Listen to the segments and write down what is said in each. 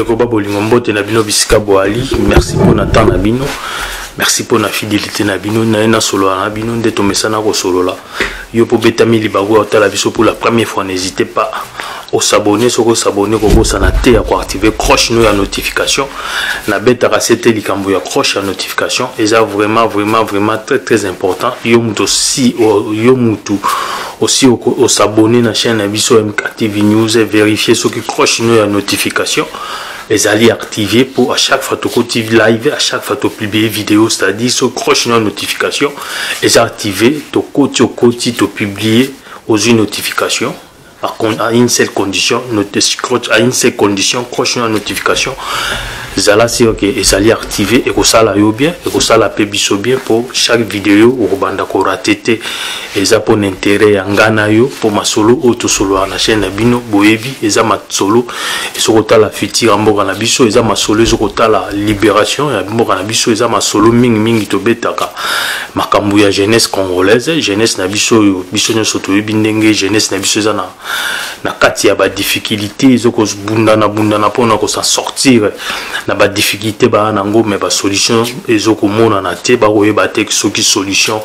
bandeko ba bolingo mbote na bino bisika boali. Merci pour na temps na bino. Merci pour la fidélité na bino na solo na bino ndeto mesana ko solo la. Yo po betami libago otala biso pour la première fois, n'hésitez pas au s'abonner, s'abonner ko ça na te à activer cloche no ya notification. Na beta rasete likambo ya cloche ya notification et ça vraiment très important. Yo muto si yo mutu aussi au s'abonner na chaîne na biso MKTV News et vérifier ce qui cloche no ya notification. Les alliés activés pour à chaque fois que tu live, à chaque fois que tu publies vidéo, c'est-à-dire ce croche une notification, les activer, tu publier aux une notification à une seule condition, à une seule condition, croche une notification. Zala c'est ok, les alliés activés et que ça la yo bien, et que ça la peut bien pour chaque vidéo ou banda ko ratete et ça pour intérêt ngana yo pour ma solo auto solo na chaîne bino boyebi et ça ma solo et ce kota la futur mboka na biso et ça ma solo ce kota la libération et mboka na biso et ça ma solo mingi to betaka makambu ya jeunesse congolaise jeunesse na biso nyoso to bindenge jeunesse na biso za na kati ya ba difficulté ezoko bundana pona ko s'en sortir na ba difficulté ba nango mais ba solution ezoko mona na te ba koyeba te soki solution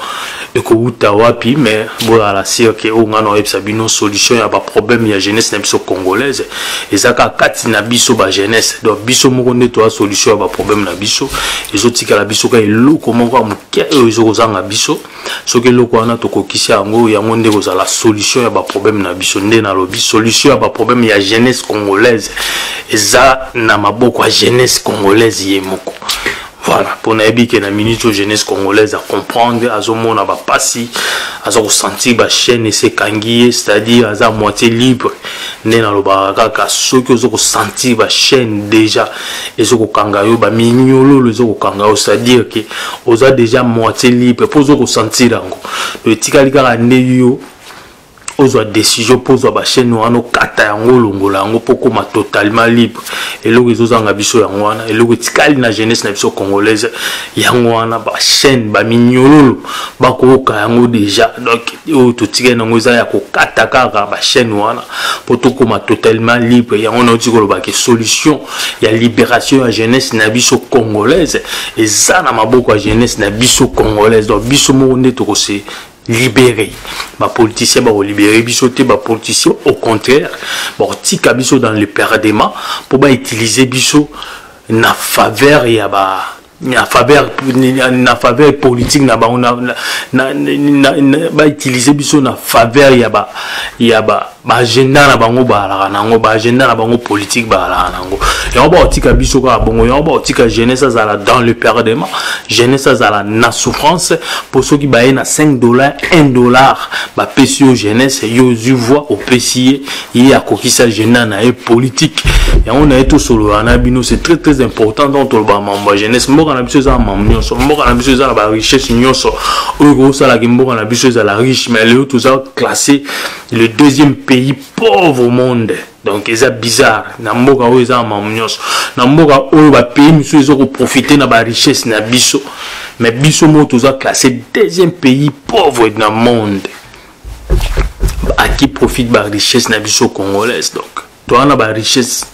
eko uta wapi mais bo ala sirke o ngano ebisa bino solution ya ba problème ya jeunesse na biso congolaise ezaka kati na biso ba jeunesse donc biso moko ndeto a solution ya ba problème na biso ezotika la biso ka eloko moko amuke ezoko zanga biso soki eloko wana tokokisi yango nde ko la solution ya ba problème na biso nde na lobi solution ya ba problème ya jeunesse congolaise eza na maboko ya jeunesse congolaise yemoko. Voilà, pour nabi que na minute jeunesse congolaise à comprendre à zomona ba passi à ressentir ba chaîne et se kangier, c'est-à-dire à moitié libre né na loba kaka ceux que zo ressentir ba chaîne déjà et zo kangayo ba mignolo le zo kangayo, c'est-à-dire que oza déjà moitié libre pour zo ressentir yango le tikali kaka neyo ozo décision pose ba chaîne wana kata yango longola yango poko ma totalement libre et lo rezo zanga biso yango wana et lo tikali na jeunesse na biso congolaise yango wana ba chaîne ba mignololo ba ko ka yango déjà donc o to tika nango za ya ko kata kaka ba chaîne wana poto ma totalement libre yango na tikolo ba ke solution ya libération ya jeunesse na biso congolaise et ça na maboko ya jeunesse na biso congolaise donc biso mo nde to ko se libérer ba politicien ba libérer biso te ba politicien au contraire ba tika biso dans le perdement pour ba utiliser biso na faveur ya ba na faveur politique na ba ba utiliser biso na faveur ya ba agenda na bango ba la nango ba agenda na bango politique ba la nango ya ba tika biso ka bongo ya ba tika jeunesse azala dans le perdement jeunesse azala na souffrance pour ceux qui baye na $5 $1 ba pesio jeunesse yo voix au pesier il y a kokisa jeunesse na politique ya on a tout solo na bino c'est très important dans tout le ba mamba jeunesse mboka na biso za mamnyoso mboka na biso za ba richesse nyoso o go sala ki mboka na biso za la riche mais le tout ça classé le deuxième pays pauvre au monde. Donc c'est bizarre na mboka o eza mamnyos na mboka o ba pays miso ezo ko profiter na ba richesse na biso mais biso mo toza classé deuxième pays pauvre dans le monde à qui profite ba richesse na biso congolaise. Donc toi on a ba richesse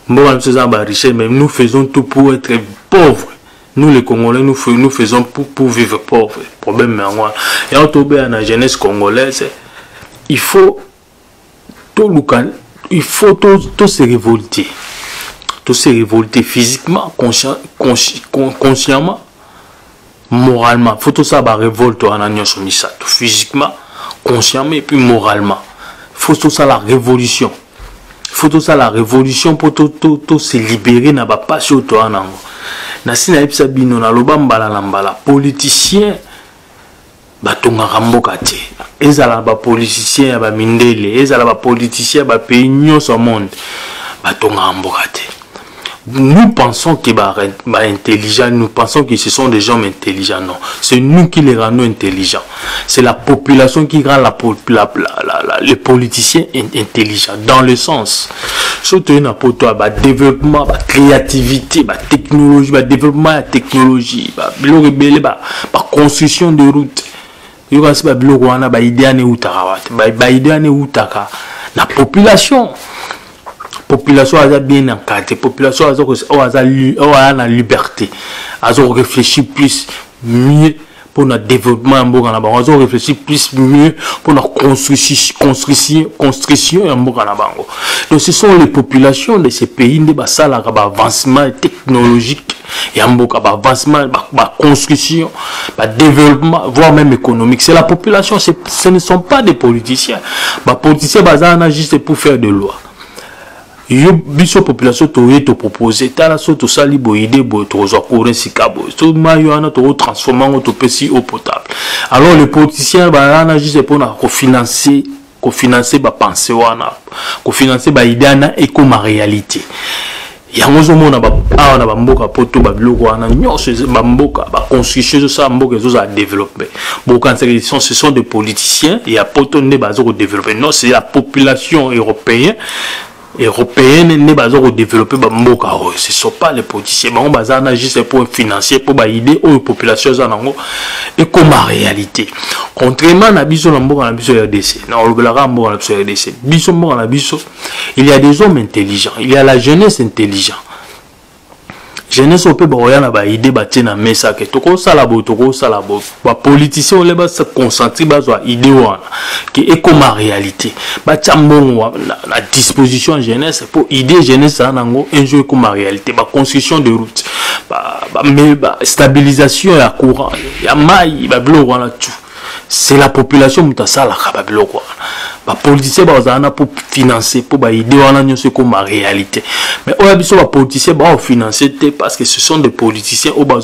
mboka miso za ba richesse mais nous faisons tout pour être pauvres. Nous les Congolais nous faisons pour vivre pauvres. Problème mais moi et on tobe na jeunesse congolaise il faut tout local, il faut tout se révolter. Tout se révolter physiquement, consciemment, moralement. Il faut tout ça, révolte en agnon misato. Physiquement, consciemment et puis moralement. Il faut tout ça la révolution. Il faut tout ça la révolution pour tout se libérer na ba passion to anango. Na sina epsa bino na loba mbala na mbala politicien batonga ramboka te ezala ba politicien ba mindele ezala ba politicien ba pays nyonso monde batonga ramboka te. Nous pensons que intelligents, nous pensons que ce sont des gens intelligents. Non, c'est nous qui les rendons intelligents. C'est la population qui rend les politiciens intelligents. Dans le sens, surtout une apôtre, développement, créativité, technologie, développement de technologie, construction de routes. Il y a la population. population a bien encadrée, population a la liberté, a réfléchi plus mieux pour notre développement en Bourg, on réfléchit plus mieux pour notre construction en Bourg. Donc ce sont les populations de ces pays qui ont un avancement technologique et un avancement, construction, développement, voire même économique. C'est la population, ce ne sont pas des politiciens. Les politiciens sont juste pour faire de loi. Yo biso population to proposer tala so to sali bo idée bo to zo courir si cabo to mayo ana to transformer en to pesi eau potable. Alors les politiciens ba na juste pour na cofinancer ba penser wana cofinancer ba idée na éco ma réalité. Yango zo mona ba na ba mboka poto ba biloko wana nyonso ba mboka ba construction ça mboka zo za développer. Bon quand ce sont des politiciens et à poto ne ba zo développer. Non, c'est la population européenne ne pas développer mboka. Ce ne sont pas les politiciens. On a juste pour financer pour aider aux populations et comme en réalité. Contrairement à biso na biso RDC. Il y a des hommes intelligents, il y a la jeunesse intelligente. Jeunesse peut ba idée ba tina mesa ke toko sala bo ba politicien on les se concentrer ba zo idée wana qui est comme en réalité ba chambongo la disposition jeunesse pour idée jeunesse nango un jeu comme en réalité ba construction de route ba stabilisation ya courant ya mai ba blo wana tout. C'est la population qui a ça la biloko. Les politiciens pour financer, pour aider comme en réalité. Mais les politiciens vont financer parce que ce sont des politiciens qui ont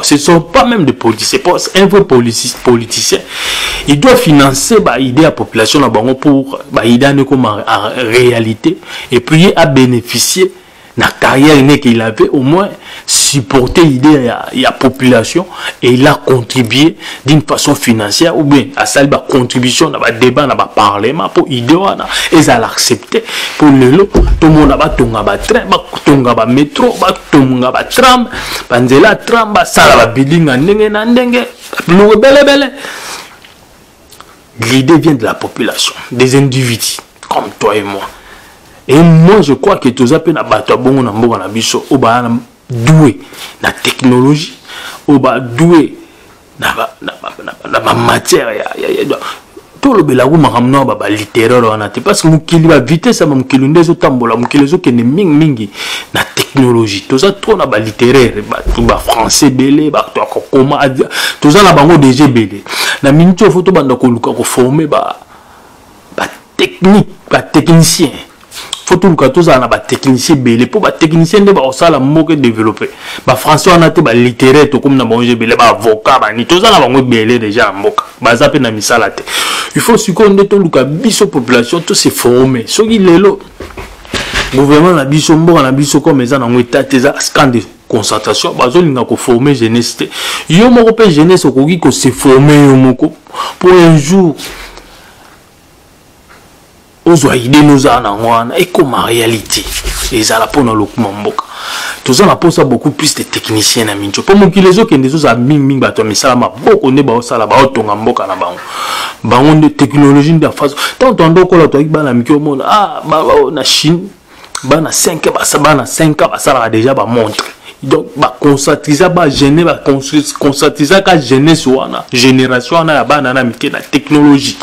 ce ne sont pas même des politiciens. Un vrai politicien, il doit financer aider la population pour aider comme en réalité et puis à bénéficier de la carrière qu'il avait au moins supporter l'idée à la population et il a contribué d'une façon financière ou bien à ça contribution dans le débat dans le parlement pour l'idée et ça l'accepter pour le lot tout le monde a tonga train tonga métro tonga tram banzela tram ça la building ndenge belle l'idée vient de la population des individus comme toi et moi. Et moi je crois que tous appels na bato bongo na mboka na biso o ba doué la technologie au bas doué la matière tout le belago maramno ba littéraire on a parce que mukili ba vitesse ba mukili ndezo tambola mukili zo kene mingi na technologie tout ça trop na ba littéraire ba français belé ba to comment tout ça na bango déjà belé na minute photo banda ko luka ko former ba technique ba technicien faut tout le cas tous en a technicien belé pour technicien de ça la moque développer français on a été littéraire tout comme na manger belé avocat ni tous en a bango belé déjà en moque ça peut na misala te il faut succomber tout le cas biso population tout se former ce qui lelo gouvernement na biso mboka na biso comme ça na ngweta teza scan de concentration bazolinga ko former jeunesse yo moko pe jeunesse okoki ko se former yo moko pour un jour aux idées nous en et comme en réalité les ala pour dans le mboka tout ça on a beaucoup plus de techniciens na mincho pour moki les autres des autres ming bato misala ma beaucoup ne ba sala ba otonga mboka na bango de technologie de phase tant on do ko la to ba na mikio mona na Chine ba na 5 ba 5 ba sala déjà ba montre donc ba conscientiser ba gêner ba conscientiser ka jeunesse wana génération wana ya bana na mike na technologie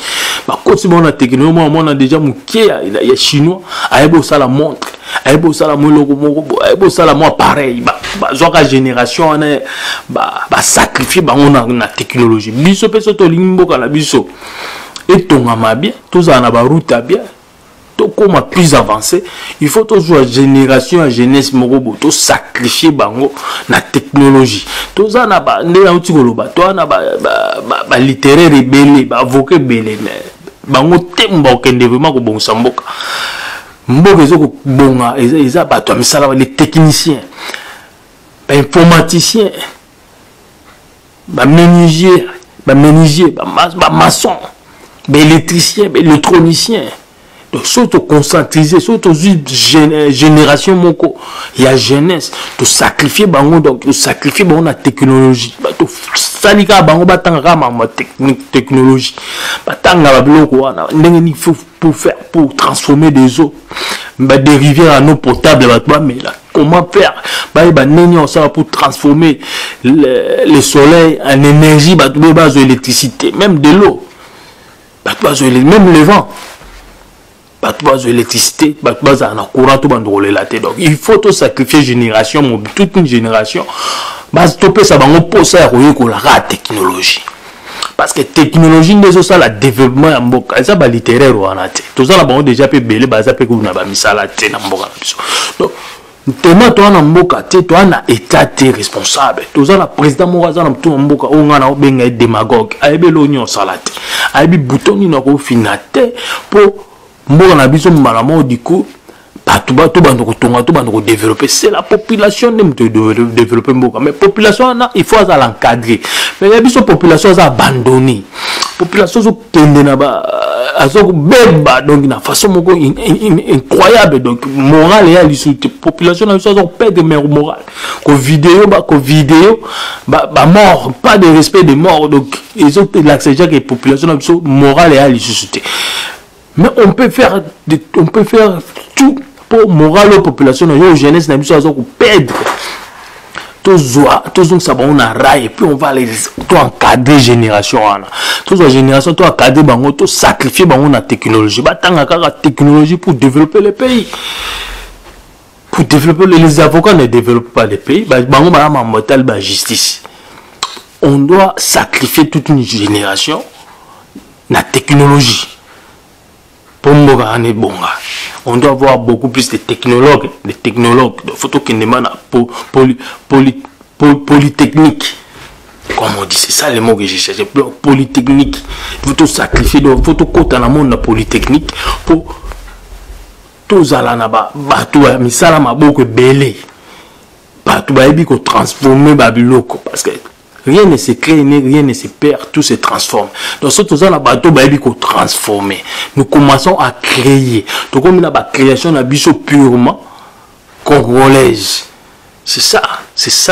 ba koti bona technologie moi on a déjà muké ya chinois ayebo sala montre ayebo sala moloko moko ayebo sala moi pareil ba zoka génération wana ba sacrifier ba on na technologie biso peso to limboka la biso et tongama bien tous na ba route bien comme plus avancé, il faut toujours génération à jeunesse morobo to sacrifier bango na technologie. Tout ça na ba ndé outi koloba, toi na ba littéraire belé, ba avocat belé mais bango temba okende vraiment ko bonsa mboka. Mboka ezoko bonga eza bato misala les techniciens, ba informaticiens, ba menuisier, ba maçon, ba électricien, ba électronicien. Donc, surtout concentriser, surtout génération moko, il y a jeunesse, de sacrifier bango, donc de sacrifier bango la technologie. To salika bango batanga ma technologie. Batanga babiloko wana, ndenge faut pour faire pour transformer des eaux, des rivières en eau potable, mais là, comment faire? Pour transformer le soleil en énergie, l'électricité, même de l'eau, même le vent. L'électricité, donc il faut tout sacrifier génération, toute une génération. La technologie. Parce que technologie, c'est ça le développement, c'est ça littéraire. Tout ça, on a déjà pu belé, ça peut qu'on a mis ça la tête. Donc, tellement toi, tu as un état responsable. Tout ça, le président Moraza, tout le monde a un démagogue. Il y a des l'oignon salate. Il y a des boutons qui ont finité pour. Du coup, développer. C'est la population qui développer. Mais la population, il faut l'encadrer. Mais il y a des populations abandonnées. La population qui donc de façon incroyable. Donc, morale et la population perd de morale. Vidéo, mort, pas de respect des morts. Donc, ils ont l'accès à la population morale et à l'issue. Mais on peut faire tout pour moral aux populations, aux jeunesses, pour perdre. Tous ça on a rail et puis on va les encadrer génération. Tous les générations, tout encadrer, tout sacrifier la technologie. La technologie pour développer le pays. Pour développer, les avocats ne développent pas le pays. La justice. On doit sacrifier toute une génération la technologie. Pour on doit avoir beaucoup plus de technologues, de photos qui demandent polytechnique. Comme on dit, c'est ça les mots que j'ai cherché. Polytechnique. Il faut tout sacrifier, il faut tout côté dans le monde de polytechnique pour tous à la naba, bateau, misala maboko belé, bateau baby ko transformer babiloko parce que rien ne se crée, rien ne se perd, tout se transforme. Donc, ce que bateau ko transformer. Nous commençons à créer. Donc, comme la création n'a biso purement congolaise. C'est ça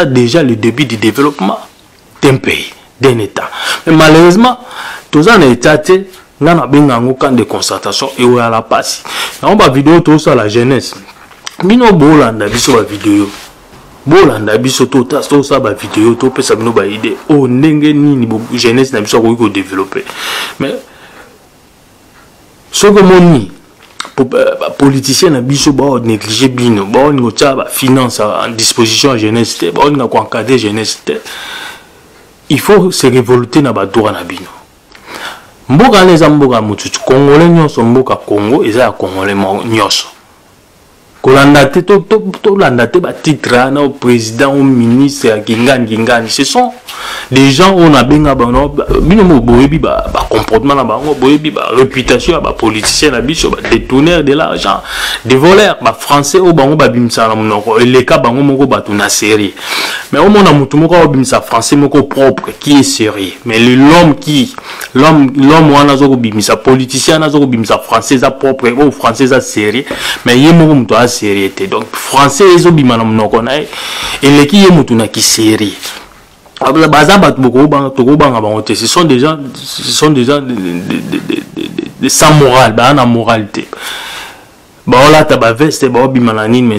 déjà le début du développement d'un pays, d'un État. Mais malheureusement, tout ça n'est pas on a un camp de concertation et on a la passe. On va vidéo tout ça la jeunesse. Bino bolanda biso la vidéo. Bolanda biso tout ça ba vidéo tout peut ça bino ba idée. Oh ndenge nini jeunesse na biso ko développer. Mais ce que moni politicien na biso ba négliger bino, ba on ba finance en disposition jeunesse, ba on ko encadrer jeunesse. Il faut se révolter na ba droit na bino. Mboka neza mboka mututu congolais nyonso mboka Congo eza ya congolais nyonso kolanda te to landa te ba titre na au président au ministre ya gingani ce sont des gens on a benga bano bino mo boyebi ba comportement na bango boyebi ba réputation ba politicien na biso ba détourneur de l'argent des voleurs ba français au bango ba bimsa na monoko les cas bango moko ba tuna série mais au monde mutu moko ba bimsa français moko propre qui est sérieux mais l'homme wana zo bimisa politicien na zo bimsa français a propre ou français a sérieux mais yé moko mutu a sérieuxité donc français zo bimana monoko na et les qui yé mutu na ki sérieux. Ce sont des gens de sans morale, de moralité. Mais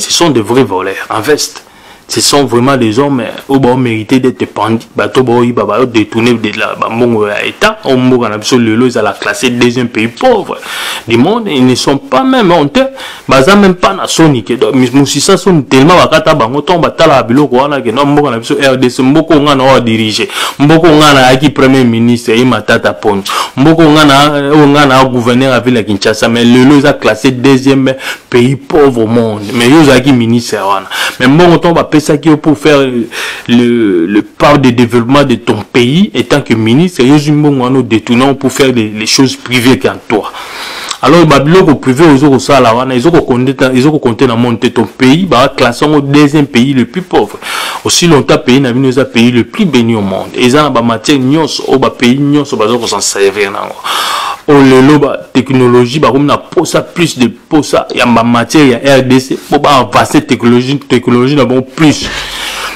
ce sont de vrais voleurs en veste. Ce sont vraiment des hommes qui ont mérité d'être pendus. Ils ont détourné de l'État. Ils ont classé deuxième pays pauvre du monde. Ils ne sont pas même honteux. Ils ne sont même pas nationaux. Mais si ça sont tellement bakata bango tomba tala biloko wana ke no mboka na biso RDC mboko ngana wa diriger mboko ngana aki premier ministre et Matata Ponyo mboko ngana gouverneur à ville Kinshasa mais ils ont classé deuxième pays pauvre au monde mais ils ont aki ministre wana mais mboko tomba ça qui est pour faire le part de développement de ton pays et tant que ministre ils détournant pour faire les choses privées qu'en toi. Alors babilo privé ils ont compté dans monter ton pays classant au deuxième pays le plus pauvre aussi longtemps pays n'a vu pays le plus béni au monde et ça ba matière nyos au ba pays nyos ba s'en servir nango lelo ba technologie ba comme na posa plus de posa ya ma matière ya RDC pour ba avancer technologie na bon plus.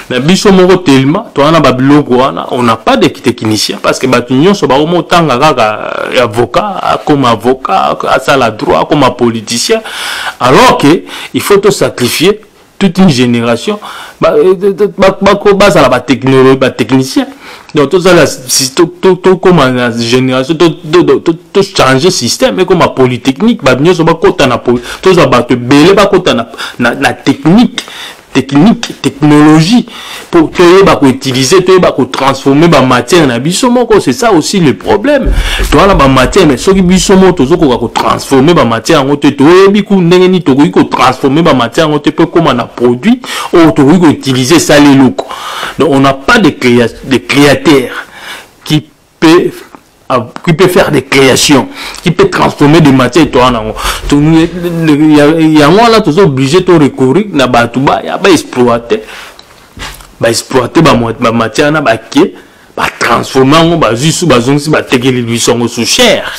Mais biso moko tellement to ana ba biloko wana on n'a pas de technicien parce que batu nyonso ba omo tanga kaka avocat comme avocat à la droit comme politicien alors que il faut te sacrifier toute une génération ba technologie ba technicien. Donc tout ça là tout comme la génération tout changer système et comme la polytechnique ba nyonso ba kota na tout ça ba te belé ba kota na technologie pour utiliser transformer la matière na biso moko. C'est ça aussi le problème. Toi la matière mais soki biso moko tozo transformer la matière ngote to ebiku ndenge ni to ko transformer la matière ngote peu comme un produit ou to ko utiliser ça les locaux. Donc on n'a pas de créateurs qui peut faire des créations, qui peut transformer des matières. Il y a là tous obligé de recourir na batuba ya ba exploiter ba matière na ba qui ba transformer ba juste ba zongi ba tekeli lui songo sous cher.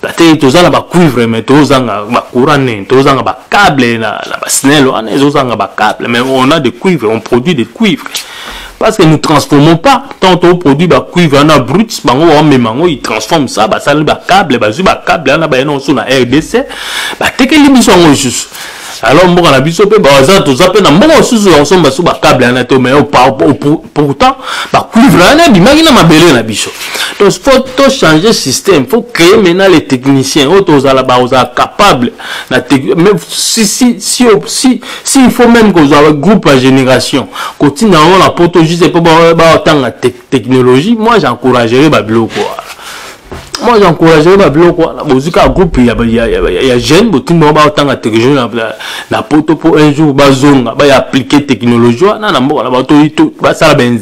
La tête tous là ba cuivre mais tous nga ba courant tous nga ba câble na ba snell on est tous nga ba câble mais on a des cuivres, on produit des cuivres. Parce que nous ne transformons pas. Tant on produit des cuivre, on a brut, ils transforment ça, ça le câble, câble, on a sur la RDC, alors on a biso pe baza to zape na mbongo susu ensemble sur ba câble na to mais pourtant ba cuivre na bimaki na mabele na biso. Donc faut changer système, faut créer maintenant les techniciens autos à la base capable na mais si il faut même que vous avez groupe à génération continue on la poto juste pour ba autant la technologie, moi j'encouragerais ba biloko. Moi j'encouragerais ma bloc quoi la groupe il y a jeune tout le monde va autant la technologie na poto pour un jour bazonga ba appliquer technologie na mbo la bato ba ça ben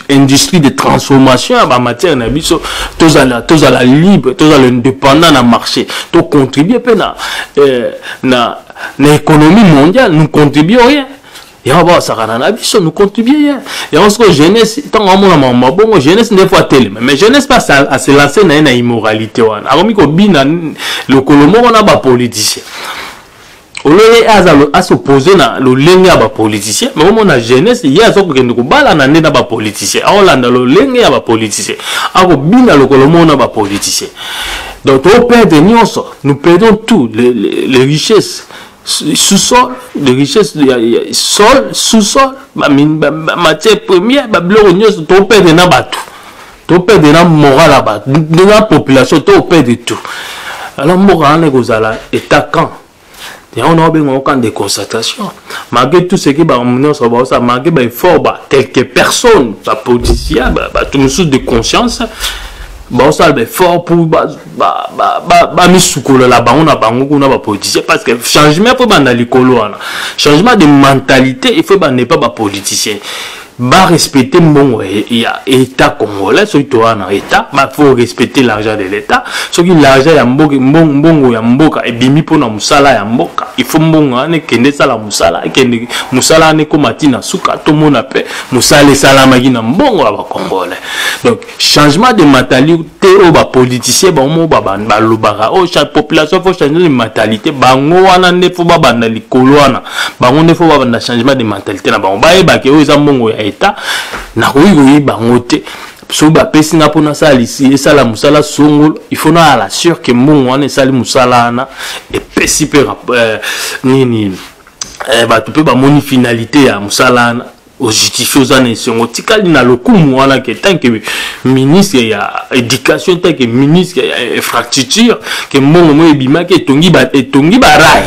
industrie de transformation en matière na biso tous à la libre tous à l'indépendant na marché to contribuer pe na économie mondiale nous contribuons rien. Et on va ça nous contribuer. Et on se jeunesse, tant on a jeunesse des fois telle, mais jeunesse pas à se lancer dans une immoralité. Alors mi ko bina le colomo on a ba politicien. On est à s'opposer na le lenge ba politicien, mais on a jeunesse il y a ça que nous bala na na ba politicien. On l'a dans le lenge ba politicien. Alors bina le colomo on a ba politicien. Donc on perd de nous perdons tout les richesses. Sous-sol, de richesse, sol, sous-sol, matière première, on perd de n'abatou. On perd de la morale là-bas, de la population, on perd de tout. Alors, morale, on a l'état quand. Et on a besoin de constatation. Malgré tout ce qui va amener sur ça, malgré il faut quelques personnes, la politicien, tout le monde de conscience. Bon ça le fort pour misukolo la bango na bango kuna ba politicien parce que changement faut bana likolo wana changement de mentalité il faut bana pas ba politicien ba respecter mbongo ya état congolais so to wana état ba faut respecter l'argent de l'état so ki l'argent ya mbongo ya mboka e bimi pona musala ya mboka il faut mbongo ane kende sala musala kende musala ane komatina suka to mona pe musala sala magina mbongo ya ba congolais. Donc changement de mentalité au ba politicien ba mo ba lobaka o chaque population faut changer de mentalité bango wana ne faut ba banda likolo wana bango ne faut ba banda changement de mentalité na bango ba e ba ke o za mbongo ya état na koyi bango te so ba pesi na pona sala ici et sala musala songolo il faut na la sûr que mbongo wana sali musala na et pesi pe nini ba tu peux ba moni finalité ya musala na au justifier aux nations tikali na lokumu wana que tant que ministre ya éducation tant que ministre ya infrastructure que mbongo mo ebima ke tongi ba rai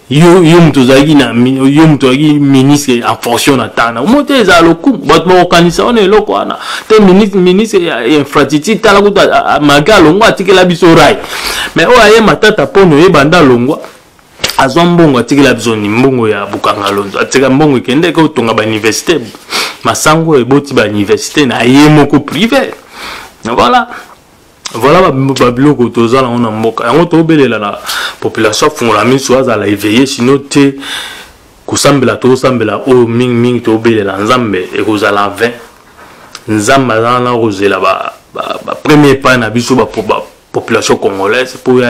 yo mtozaki na yo mtozaki ministre en fonction na tana mote za lokumu bat mo kanisa on eloko wana te ministre ya infrastructure tala kuta magalo ngo atikela biso rai mais o aye matata pono e banda longwa azwa mbongo atikela biso ni mbongo ya bukanga lonzo atika mbongo kende ko tonga ba université masango eboti ba université na ye moko privé. Voilà ba biloko tozala on mboka yango to belela na population fongola miso azala éveillé sinon te kusambela to sambela o ming to belela nzambe e kozala 20 nzamba na rozela ba premier pas na biso ba population congolaise pour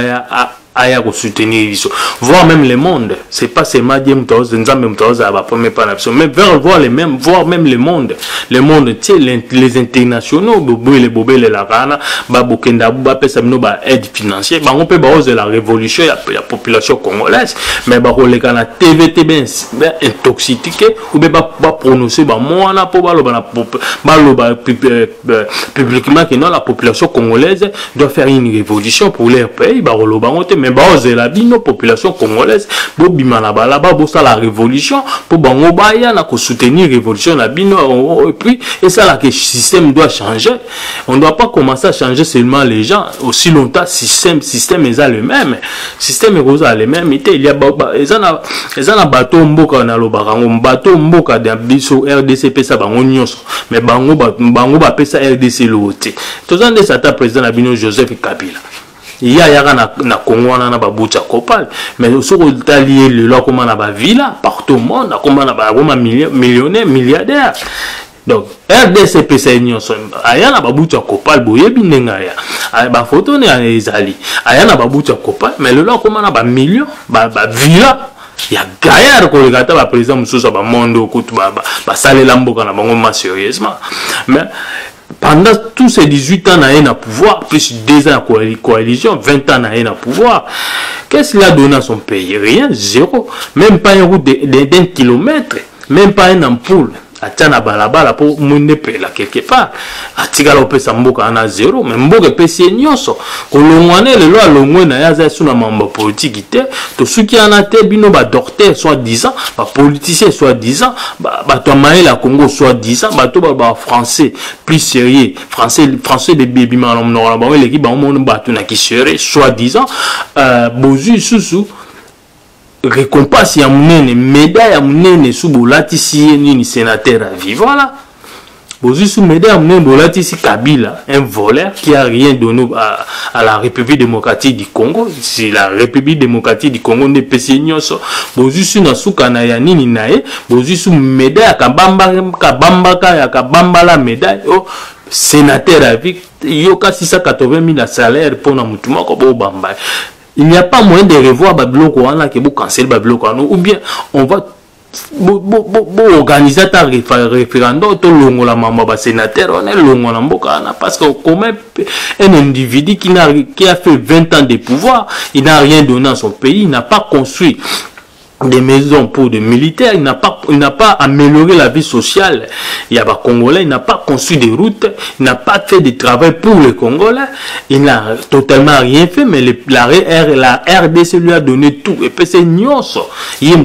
aya soutenir biso, voir même le monde. C'est pas seulement dire nzambe mutaoza ba premier pas na biso, mais voir même le monde, les internationaux les bobele la kana ba bokenda ba pesa bino ba aide financière ba on peut ba oser la révolution la population congolaise, mais ba koleka na TVT ben intoxiqué ou ba prononcer ba mona po ba loba publiquement que non, la population congolaise doit faire une révolution pour leur pays, ba loba mais baoze la bino population congolaise bo bimana bala ba bo la révolution pour bango baya na ko soutenir révolution la bino, et puis et ça là que le système doit changer. On ne doit pas commencer à changer seulement les gens aussi longtemps système est le même, système est le même. Il y a ezana bateau mboka na lobarango bateau mboka de biso RDC pesa bango nyonso, mais bango ba pesa RDC loté tozande sata président na bino Joseph Kabila. Il y a na Congo na babucha kopal, mais aussi l'Italie le loi comme na ba villa partout au monde comme na ba millionnaire milliardaire. Donc RDC pesa nyonso aya na babucha kopal boyebi ndenga ya ba photo ne ezali aya na babucha kopal, mais le loi comme na ba million ba villa ya gaillard ko le gata ba président mususa ba mondo kutu ba salela mboka na bango ma sérieusement. Mais pendant tous ces 18 ans, il a pouvoir, plus 2 ans de coalition, 20 ans, il a pouvoir. Qu'est-ce qu'il a donné à son pays? Rien, zéro. Même pas une route d'un kilomètre, même pas une ampoule. Atiana balabala pour monde là quelque part. Atika la pesa mboka ana zéro, mais mboka pesi nyonso. Kolongwane le loi longwe na yaza suna mamba politique te. To suki ana te bino ba docteur soit disant, ba politicien soit disant, ba to la Congo soit disant, ba to ba français plus sérieux, français de baby manom no ba l'équipe ba monde ba to na ki sérieux soit disant, bozu susu récompense ya munene, médaille ya munene sous bolatisi ni sénateur à vie. Voilà. Bozu sous médaille ya munene bolatisi Kabila, un voleur qui a rien donné à la République démocratique du Congo. C'est la République démocratique du Congo ne pesi nyonso. Bozu sous na suka na ya nini nae, bozu sous médaille kabamba la médaille oh sénateur à vie. Yoka 680 000 à salaire pour na mutuma ko bo bamba. Il n'y a pas moyen de revoir Babylon Kouana qui est canceller Babylon Kouana, ou bien on va organiser un référendum tout le la maman sénateur on est longo na mboka parce que comme un individu qui a fait 20 ans de pouvoir, il n'a rien donné à son pays, il n'a pas construit des maisons pour des militaires, il n'a pas amélioré la vie sociale. Il y a des Congolais, il n'a pas construit des routes, il n'a pas fait de travail pour les Congolais, il n'a totalement rien fait, mais la RDC lui a donné tout. Et puis c'est nyonso, et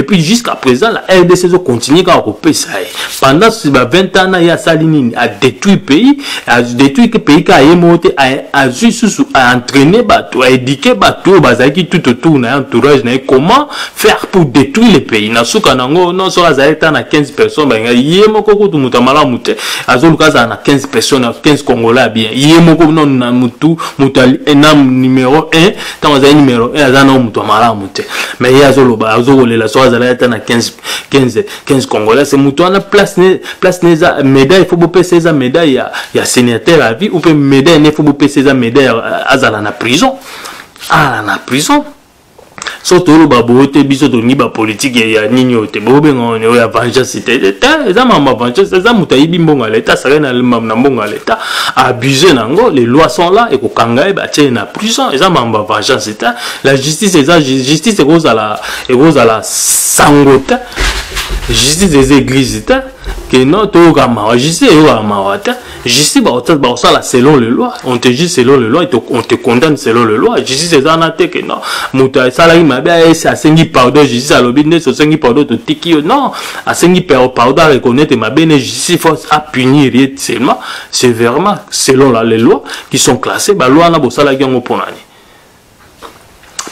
puis jusqu'à présent, la RDC continue à occuper ça. Pendant 20 ans, il y a Salini a détruit le pays, a détruit le pays qui a émonté, a entraîné, a éduqué, tout autour, entourage. Comment faire pour détruire le pays? Nasuka nango non so azaleta na 15 personnes ba yemoko ko mutamala mute azolukaza na 15 personnes 15 congolais bien yemoko non na mutu mutali enam numéro 1 tant azali numéro 1 azana mutamala mute mais yazoloba azolela so azaleta na 15 congolais c'est mutu na place neza médaille faut bopesa eza médaille ya sénateur à vie ou peut médaille ne faut bopesa eza médaille azala na prison na prison. Surtout le babote biso to ni ba politique ya ninyo te bobe ngone ya vengeance te za mama vengeance za mutayibi mbonga leta sare na mbonga leta abuser nango les lois sont là et ko kanga ba tie na prison za mama vengeance te la justice est cause à la sangota justice des églises te que non to kama justice yo amawata justice ba ça selon les lois on te juge selon les lois on te condamne selon les lois justice est en attaque que non muta salari mabe a sengi pardon justice a lobi ne so sengi pardon to tiki non a sengi pardon reconnaître mabe ne justice force à punir seulement sévèrement selon les lois qui sont classées ba loi na bo sala ki ngo ponani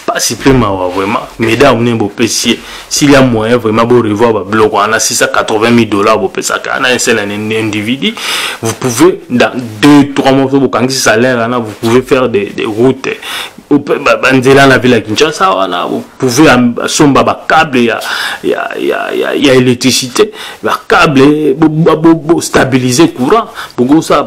pas simplement vraiment mesdames n'importe pessier s'il y a moyen vraiment pour revoir ba bloc on a 680 000 $ pour pesa kana un seul individu vous pouvez dans 2-3 mois vous quand salaire là vous pouvez faire des routes banzela na ville ya Kinshasa wana vous pouvez somba ba câble ya électricité ba câble bo stabiliser courant pour ça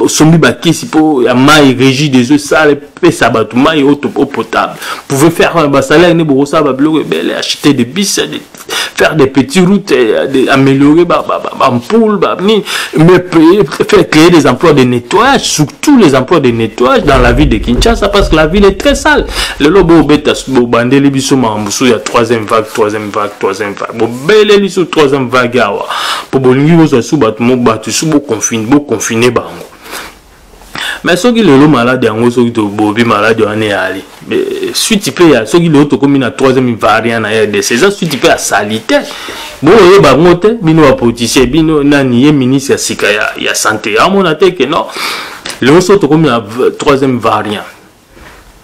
sombi ba kisi po ya mai régie des eaux sales pe sabatu mai eau potable pouvez faire un salaire ne bo ça ba bloquer belle acheter des bus faire des petites routes améliorer ampoule mais faire créer des emplois de nettoyage, surtout les emplois de nettoyage dans la ville de Kinshasa parce que la ville est très sale. Le lobo beta bande les biso mambusu ya troisième vague bo belle les sous troisième vague awa pour bolingi bozo sous batu mo batu sous bo confiner bango. Mais ceux qui le malade en gros ceux qui bobi malade en est allé mais suite type ya ceux qui le auto comme une troisième variant na RDC ça suite type à salité bon et ba moté bino apotisé bino nani ministre sika ya santé à mon attaque que non le auto comme une troisième variant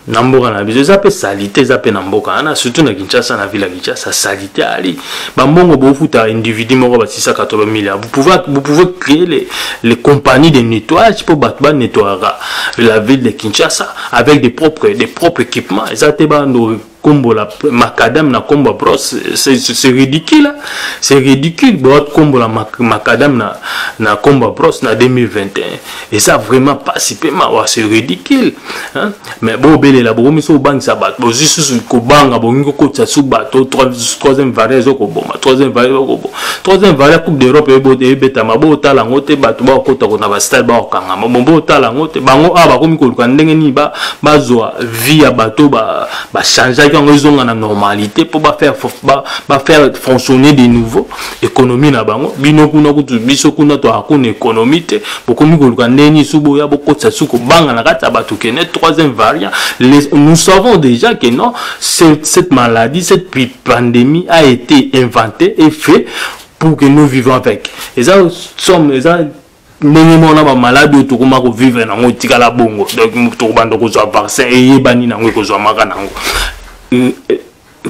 namboka na biso ça peut salité ça peut namboka ana surtout na Kinshasa na ville ya Kinshasa salité ali bambongo bofuta individu moko ba 680 milliards vous pouvez créer les compagnies de nettoyage pour battre nettoyer la ville de Kinshasa avec des propres équipements ça te bando combo la macadam na combo brosse c'est ridicule c'est ridicule bon combo la macadam na combo brosse na 2021 et ça vraiment pas si paiement c'est ridicule hein mais bon belé la bon miso bank ça bat bon juste ko banga bon ko tsa sou bateau troisième variété ko bon troisième coupe d'Europe et beta mabo tala ngote bato ba ko ta ko na ba style ba okanga mbo tala ngote bango aba ko mi ko ndenge ni ba zo via bateau ba changer ils ont la normalité pour faire fonctionner de nouveau économie na bango bino kuna kutu biso kuna to akuna économie te beaucoup mikoluka ndeni subo ya boko tsasuko banga na kata batu kene troisième variant nous savons déjà que non cette maladie cette pandémie a été inventée et fait pour que nous vivons avec et ça sommes ndenge mona ba malade to kuma ko vivre na ngo tikala bongo donc to bando ko zo vaccin et yebani na ngo ko zo maka nango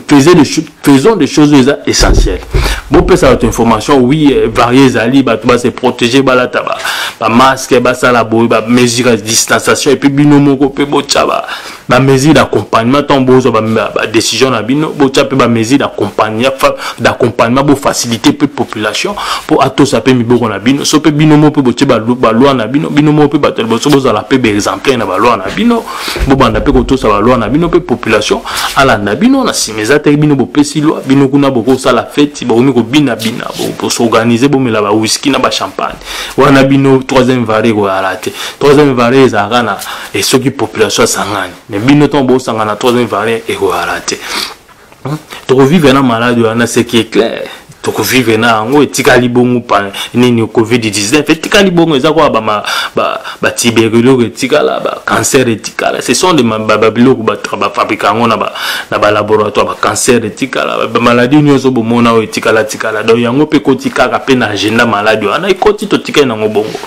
faisons des choses essentielles. Bon, peut cette information, oui, variées ali, bah, tu vas se protéger, bah, la tabac, bah, masque, bah, ça, la boue, bah, mesure de distanciation, et puis, binomo, peu, bah, mesure d'accompagnement, tant beau, bah, décision, à bino, bah, mesure d'accompagnement, pour faciliter peu de population, pour à tout ça, peut, mi, bon, na bino, so, peut, binomo, peut, bah, loi, na bino, binomo, peut, bah, tel, so, à la peu, exemplaire, na, bah, loi, na bino, bon, bah, na, peut, tout ça, bah, loi, na bino, peut, population, à la, na bino, na, si, mais, à, bino, bo, pesi, loi, bino, kuna, boko, ça, la fête, bah, bina pour s'organiser pour la whisky na ba champagne wana bino troisième varié ko arrêter troisième varié za kana et ceux qui population sangani mais bino tombo sangana troisième varié et ko arrêter to vivre na malade wana c'est qui est clair to vivre na ngo etikali bongo pa nini COVID-19 etikali bongo eza ko ba tuberculose etikala ba cancer etikala ce sont des biloko ba fabriquer ngo na ba laboratoire ba cancer etikala ba maladie nyonso bomona o etikala donc yango pe kotikaka pe na agenda maladie ana ikoti to tikana ngo bongo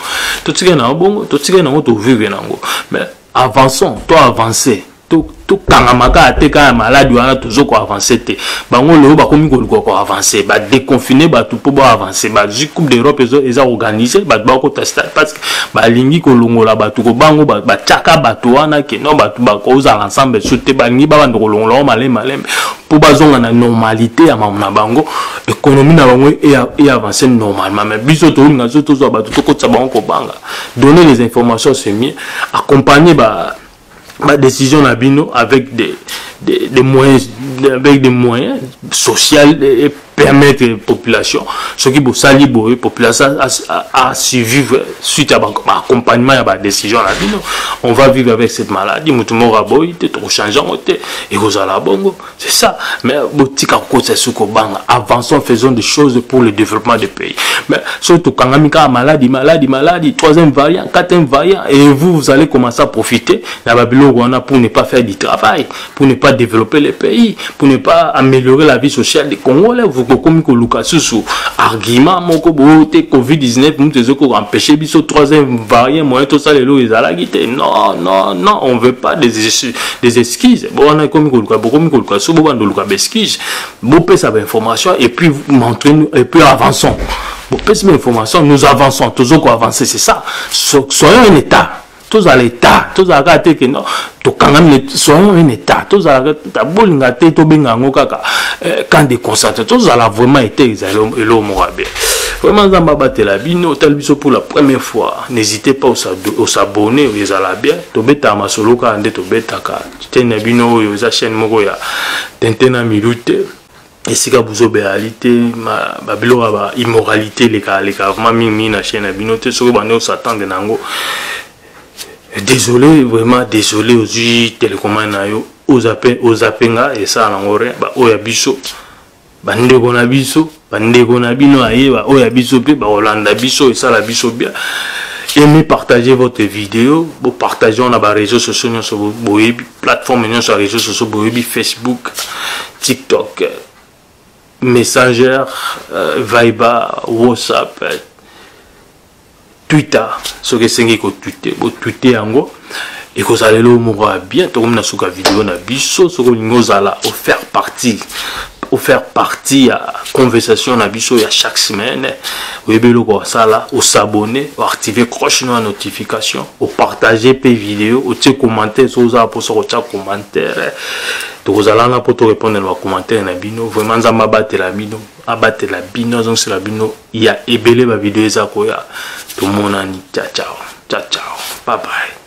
to tikana ngo bongo to tikana ngo to vivre nango mais avançons toi avancer tout kangamaka ateka malade wana toujours ko avancer te bango le ba komi ko avancer ba déconfiner ba tout pour avancer ba coupe d'Europe eza organiser ba ko tester parce que ba lingi ko longola ba tout ko bango ba tchaka ba to wana ke non ba ko za ensemble sauter ba ngi ba ndoko longola malem pour bazonga na normalité ya mamna bango économie na bango et avancer normalement mais biso to nga zo to zo ba tout ko tsa bango ko banga donner les informations c'est mieux accompagner ma décision à bino avec des moyens sociaux et permettre la population ce qui vous sali la population à survivre suite à l'accompagnement à la décision à bino on va vivre avec cette maladie mutumo raboy te trop changeant et vous allez bongo c'est ça mais botika côté suko banga avançons faisons des choses pour le développement du pays mais surtout quand maladie troisième variant quatrième variant et vous allez commencer à profiter la babilo pour ne pas faire du travail pour ne pas développer le pays pour ne pas améliorer la vie sociale des Congolais vous comme que Lucas sous argument moko boté COVID-19 nous te ko empêcher biso troisième variant moyen tout ça les lois ezalagité non on veut pas des excuses bon on a comme que Lucas sous bon de Lucas besquige bon peut ça information et puis montrer et puis avançons bon peut cette information nous avançons toujours qu'on avancer c'est ça soyons un état tous à l'état, tous à gâter que non, tout quand même soyons un état, tous à la boule gâter, tout bien en kaka, quand des concentrés, tous à la vraiment été exalé et l'homme bien. Vraiment, ça m'a battu la bino, tel biso pour la première fois. N'hésitez pas au s'abonner, aux à la bien. To beta ma solo ka ande to beta ka. Tena bino yo za chaîne moko ya tentena milute. Et si ka buzo béalité, ma babilo ba immoralité les ka vraiment mingi na chaîne bino te soko bande o s'attendre nango. Désolé, vraiment désolé aux télécommande na yo aux apenga et ça en oré ba o ya biso. Bande kona biso, bande kona bino ayeba o ya biso pe ba Hollanda biso et ça la biso bien. Aimez partager votre vidéo, vous partagez on a ba réseaux sociaux sur boyebi plateforme sur réseaux sociaux boyebi Facebook, TikTok, Messenger, Viber, WhatsApp, Twitter, ce que c'est que Twitter, vous tweetez yango et que vous allez le mourir bien tout comme na suka vidéo na biso ce que nous allons faire partie à conversation na biso ya chaque semaine ou ebelo ko sala ou s'abonner ou activer cloche de notification ou partager pe vidéo ou te commenter sur ça pour ce commentaire donc vous allez là pour te répondre aux commentaires na bino vraiment ça m'a battu la bino abattre la bino donc c'est la bino il y a ebele ba vidéo za ko ya tout le monde ani ciao bye bye.